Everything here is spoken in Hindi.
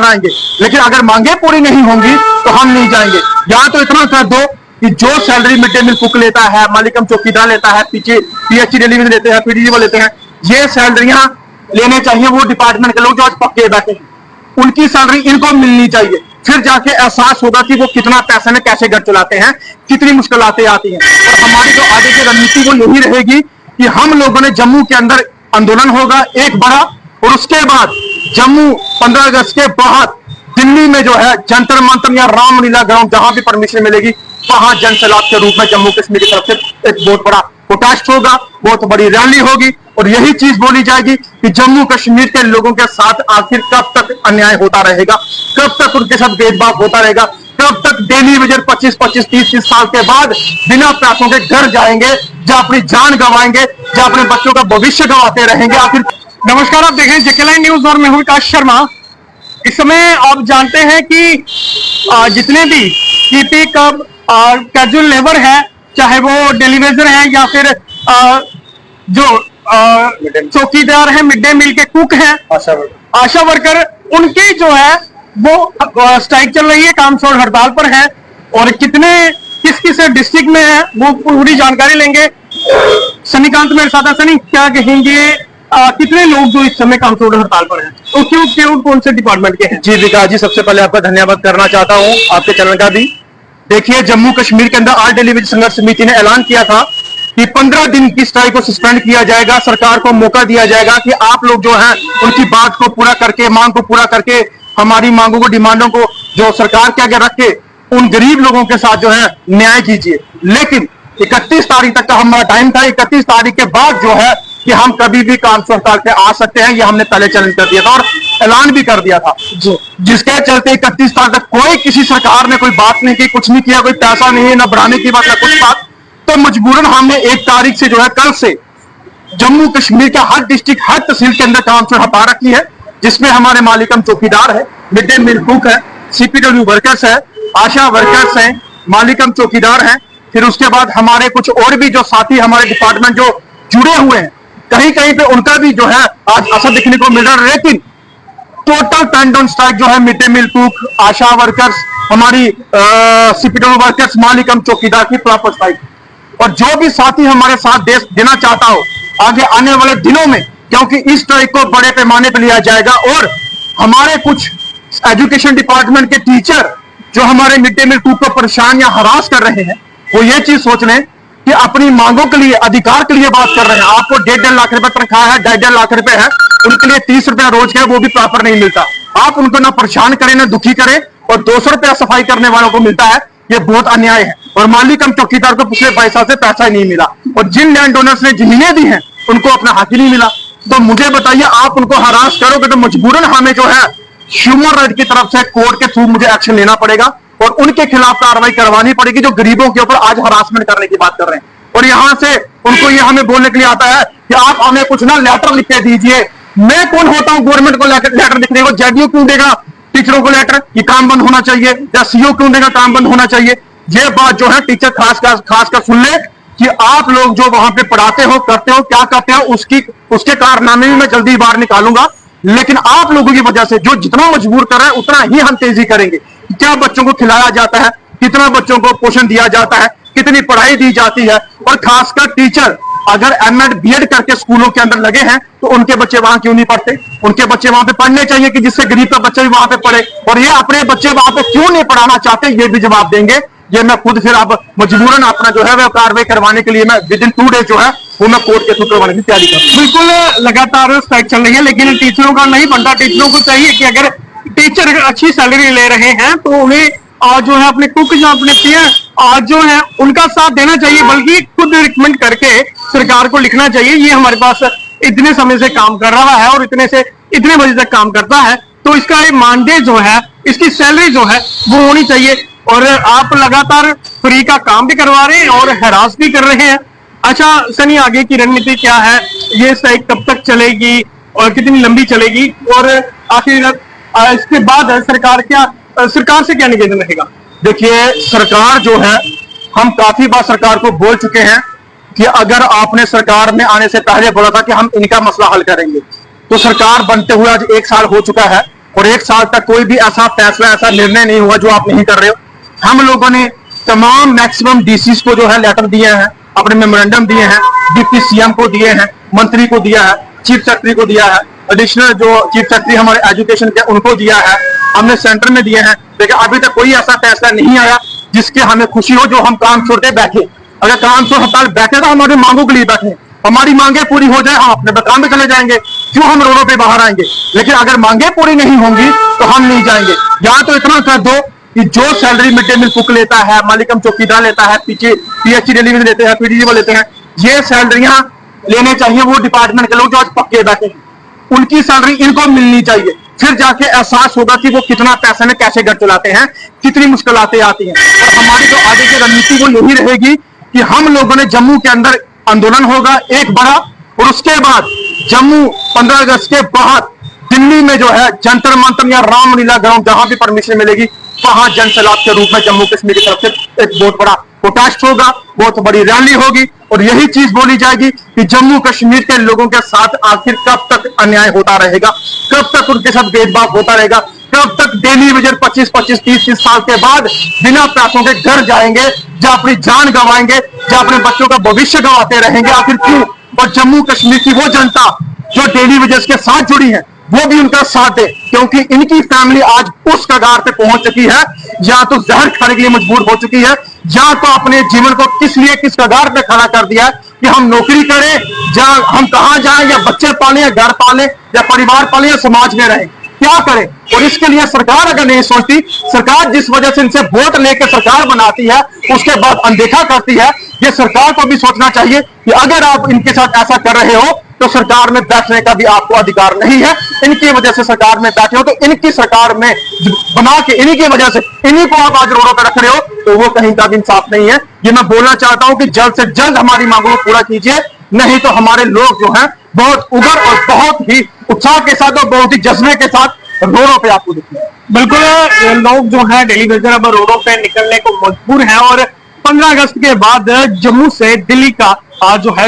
बढ़ाएंगे, लेकिन अगर मांगे पूरी नहीं होंगी तो हम नहीं जाएंगे। यहाँ तो इतना कर दो कि जो salary mid day meal cook लेता है, मालिकम चौकीदार लेता है, पीछे पीएचसी डिलीवरी लेते हैं, पीडीजी वो लेते हैं, ये सैलरियां लेने चाहिए वो डिपार्टमेंट के लोग जो आज पक्के बैठे हैं, उनकी सैलरी इनको मिलनी चाहिए। फिर जाके एहसास होगा कि वो कितना पैसे में कैसे घर चलाते हैं, कितनी मुश्किलातें आती हैं। और हमारी जो आगे की रणनीति वो यही रहेगी कि हम लोगों ने जम्मू के अंदर आंदोलन होगा एक बड़ा, और उसके बाद जम्मू 15 अगस्त के बाद दिल्ली में जो है जंतर मंतर या रामलीला ग्राउंड जहां भी परमिशन मिलेगी वहां जनसैलाब के रूप में जम्मू कश्मीर की तरफ से एक बहुत बड़ा प्रोटेस्ट होगा, बहुत बड़ी रैली होगी, और यही चीज बोली जाएगी कि जम्मू कश्मीर के लोगों के साथ आखिर कब तक अन्याय होता रहेगा, कब तक उनके साथ भेदभाव होता रहेगा, कब तक डेली वेजर 25-25, 30-30 साल के बाद बिना पैसों के घर जाएंगे, जहां अपनी जान गंवाएंगे, जहां अपने बच्चों का भविष्य गंवाते रहेंगे आखिर। नमस्कार, आप देख रहे हैं जेके न्यूज और मैं हूं विकास शर्मा। इस समय आप जानते हैं कि जितने भी कीपी कब और कैजुअल लेबर है, चाहे वो डेलीवेजर है या फिर जो चौकीदार है, मिड डे मील के कुक हैं, आशा वर्कर, उनकी जो है वो स्ट्राइक चल रही है, काम छोड़ हड़ताल पर है। और किस किस डिस्ट्रिक्ट में है वो पूरी जानकारी लेंगे। सनीकांत मेरे साथ है। सनी, क्या कहेंगे, कितने लोग जो इस समय काम छोड़ हड़ताल पर हैं, तो क्यों कौन से डिपार्टमेंट के हैं? जी विकास जी, सबसे पहले आपका धन्यवाद करना चाहता हूं, आपके चैनल का भी। देखिए, जम्मू कश्मीर के अंदर ऑल डेलीवेजर संघर्ष समिति ने ऐलान किया था कि 15 दिन की स्ट्राइक को सस्पेंड किया जाएगा, सरकार को मौका दिया जाएगा कि आप लोग जो है उनकी बात को पूरा करके, मांग को पूरा करके, हमारी मांगों को, डिमांडों को जो सरकार के आगे रख के उन गरीब लोगों के साथ जो है न्याय कीजिए। लेकिन 31 तारीख तक का हमारा टाइम था, 31 तारीख के बाद जो है कि हम कभी भी काम से हड़ताल पे आ सकते हैं, ये हमने पहले चैलेंज कर दिया था और ऐलान भी कर दिया था, जिसके चलते 31 तारीख तक कोई किसी सरकार ने कोई बात नहीं की, कुछ नहीं किया, कोई पैसा नहीं है, ना बढ़ाने की बात, ना कुछ बात। तो मजबूरन हमने 1 तारीख से जो है कल से जम्मू कश्मीर के हर डिस्ट्रिक्ट, हर तहसील के अंदर काम से हटा रखी है, जिसमें हमारे मालिकम चौकीदार है, मिड डे मील कुक है, सीपीडब्ल्यू वर्कर्स है, आशा वर्कर्स हैं, मालिकम चौकीदार हैं। फिर उसके बाद हमारे कुछ और भी जो साथी हमारे डिपार्टमेंट जो जुड़े हुए हैं, कहीं कहीं पे उनका भी जो है आज असर देखने को मिल रहा है। लेकिन टोटल पेन डाउन स्ट्राइक जो है मिड डे मील कुक, आशा वर्कर्स, हमारी सीपीडब्ल्यू वर्कर्स, मालिकम चौकीदार की प्रॉपर स्ट्राइक। और जो भी साथी हमारे साथ देश देना चाहता हो आगे आने वाले दिनों में, क्योंकि इस स्ट्राइक को बड़े पैमाने पर लिया जाएगा, और हमारे कुछ एजुकेशन डिपार्टमेंट के टीचर जो हमारे मिड डे मील कुक को परेशान या हरास कर रहे हैं, वो ये चीज सोच लें कि अपनी मांगों के लिए, अधिकार के लिए बात कर रहे हैं। आपको 1.5 लाख रुपए तनख्वाह है, 1.5 लाख रुपए है, उनके लिए 30 रुपया रोज का है, वो भी प्रॉपर नहीं मिलता। आप उनको ना परेशान करें, ना दुखी करें, और 200 रुपया सफाई करने वालों को मिलता है, ये बहुत अन्याय है। और मालिकम चौकीदार को पिछले 22 साल से पैसा ही नहीं मिला, और जिन लैंड ओनर्स ने जमीनें दी हैं उनको अपना हक ही नहीं मिला। तो मुझे बताइए, आप उनको हरास करोगे तो मजबूरन हमें जो है ह्यूमन राइट की तरफ से कोर्ट के थ्रू मुझे एक्शन लेना पड़ेगा, और उनके खिलाफ कार्रवाई करवानी पड़ेगी जो गरीबों के ऊपर आज हरासमेंट करने की बात कर रहे हैं। और यहां से उनको ये हमें बोलने के लिए आता है कि आप हमें कुछ ना लेटर लिख के दीजिए। मैं कौन होता हूं गवर्नमेंट को लेटर लिखने को? जेडीयू क्यों देगा टीचरों को लेटर कि काम बंद होना चाहिए, या सीओ क्यों देगा काम बंद होना चाहिए? ये बात जो है टीचर खासकर सुन ले कि आप लोग जो वहां पे पढ़ाते हो, करते हो, क्या करते हो, उसके कारनामे भी मैं जल्दी बाहर निकालूंगा। लेकिन आप लोगों की वजह से जो जितना मजबूर कर रहे हैं उतना ही हम तेजी करेंगे। क्या बच्चों को खिलाया जाता है, कितना बच्चों को पोषण दिया जाता है, कितनी पढ़ाई दी जाती है, और खासकर टीचर अगर एमएड बीएड करके स्कूलों के अंदर लगे हैं तो उनके बच्चे वहां क्यों नहीं पढ़ते? उनके बच्चे वहां पे पढ़ने चाहिए कि जिससे गरीब का बच्चा भी वहां पे पढ़े। और ये अपने बच्चे वहां पे क्यों नहीं पढ़ाना चाहते, ये भी जवाब देंगे। ये मैं खुद फिर अब मजबूरन अपना जो है वह कार्रवाई करवाने के लिए मैं विद इन 2 डेज जो है वो मैं कोर्ट के थ्रू करवाने की तैयारी कर रहा हूं। बिल्कुल, लगातार स्ट्राइक चल रही है, लेकिन टीचरों का नहीं बनता। टीचरों को चाहिए कि अगर टीचर अच्छी सैलरी ले रहे हैं तो उन्हें आज जो है अपने कुक जो अपने पीयर आज जो है उनका साथ देना चाहिए, बल्कि खुद रिकमेंड करके सरकार को लिखना चाहिए ये हमारे पास इतने समय से काम कर रहा है और इतने बजे तक काम करता है, तो इसका एक मानदेय जो है, इसकी सैलरी जो है वो होनी चाहिए। और आप लगातार फ्री का काम भी करवा रहे हैं और हरास भी कर रहे हैं। अच्छा सनी, आगे की रणनीति क्या है? ये स्ट्राइक कब तक चलेगी और कितनी लंबी चलेगी, और आखिर इसके बाद सरकार से क्या निवेदन रहेगा? देखिए, सरकार जो है, हम काफी बार सरकार को बोल चुके हैं कि अगर आपने सरकार में आने से पहले बोला था कि हम इनका मसला हल करेंगे, तो सरकार बनते हुए आज 1 साल हो चुका है और 1 साल तक कोई भी ऐसा फैसला, ऐसा निर्णय नहीं हुआ जो आप नहीं कर रहे हो। हम लोगों ने तमाम मैक्सिमम डीसीज को जो है लेटर दिए हैं, अपने मेमोरेंडम दिए हैं, डिप्टी सीएम को दिए हैं, मंत्री को दिया है, चीफ सेक्रेटरी को दिया है, एडिशनल जो चीफ सेक्रेटरी हमारे एजुकेशन के उनको दिया है, हमने सेंटर में दिए हैं। लेकिन अभी तक कोई ऐसा फैसला नहीं आया जिसके हमें खुशी हो, जो हम काम छोड़ के बैठे। अगर काम छोड़ हड़ताल बैठे तो हमारी मांगों के लिए बैठे, हमारी मांगे पूरी हो जाए, हम अपने काम पे चले जाएंगे, क्यों हम रोडों पे बाहर आएंगे। लेकिन अगर मांगे पूरी नहीं होंगी तो हम नहीं जाएंगे। या तो इतना कर दो कि जो salary mid day meal cook लेता है, मालिकम चौकीदार लेता है, पीछे पीएचडी डिलीवरी लेते हैं, पीडीजी लेते हैं, ये सैलरियां लेने चाहिए वो डिपार्टमेंट के लोग जो आज पक्के बैठे हैं, उनकी सैलरी इनको मिलनी चाहिए। फिर जाके एहसास होगा कि वो कितना पैसे में कैसे घर चलाते हैं, कितनी मुश्किलातें आती हैं। और हमारी जो आगे की रणनीति वो यही रहेगी कि हम लोगों ने जम्मू के अंदर आंदोलन होगा एक बड़ा, और उसके बाद जम्मू 15 अगस्त के बाद दिल्ली में जो है जंतर मंतर या रामलीला ग्राउंड जहां भी परमिशन मिलेगी वहां जन सैलाब के रूप में जम्मू कश्मीर की तरफ से एक बहुत बड़ा प्रोटेस्ट होगा, बहुत बड़ी रैली होगी। और यही चीज बोली जाएगी कि जम्मू कश्मीर के लोगों के साथ आखिर कब तक अन्याय होता रहेगा, कब तक उनके साथ भेदभाव होता रहेगा, कब तक डेली वेजर 25-25, 30-30 साल के बाद बिना पैसों के घर जाएंगे, जो अपनी जान गंवाएंगे, जो अपने बच्चों का भविष्य गंवाते रहेंगे। आखिर क्यों? और जम्मू कश्मीर की वो जनता जो डेली वेजर्स के साथ जुड़ी है वो भी उनका साथ दे, क्योंकि इनकी फैमिली आज उस कगार पे पहुंच चुकी है, या तो जहर खाने के लिए मजबूर हो चुकी है, या तो अपने जीवन को किस कगार पे खड़ा कर दिया है कि हम नौकरी करें, या हम कहां जाएं, या बच्चे पालें, या घर पालें, या परिवार पालें, या समाज में रहें, क्या करें। और इसके लिए सरकार अगर नहीं सोचती, सरकार जिस वजह से इनसे वोट लेकर सरकार बनाती है उसके बाद अनदेखा करती है, ये सरकार को भी सोचना चाहिए कि अगर आप इनके साथ ऐसा कर रहे हो तो सरकार में बैठने का भी आपको अधिकार नहीं है। इनकी वजह से सरकार में बैठे हो तो इनकी सरकार में बना के इन्हीं की वजह से इन्हीं को आप आज रोडों पर रख रहे हो, तो वो कहीं का भी इंसाफ नहीं है। ये मैं बोलना चाहता हूं कि जल्द से जल्द हमारी मांगों को पूरा कीजिए, नहीं तो हमारे लोग जो हैं बहुत उग्र और बहुत ही उत्साह के साथ और बहुत ही जज्बे के साथ रोडों पे आपको दिखेंगे। बिल्कुल, लोग जो है डेली वेजर अब रोडों पे निकलने को मजबूर हैं। और 15 अगस्त के बाद जम्मू से दिल्ली का जो है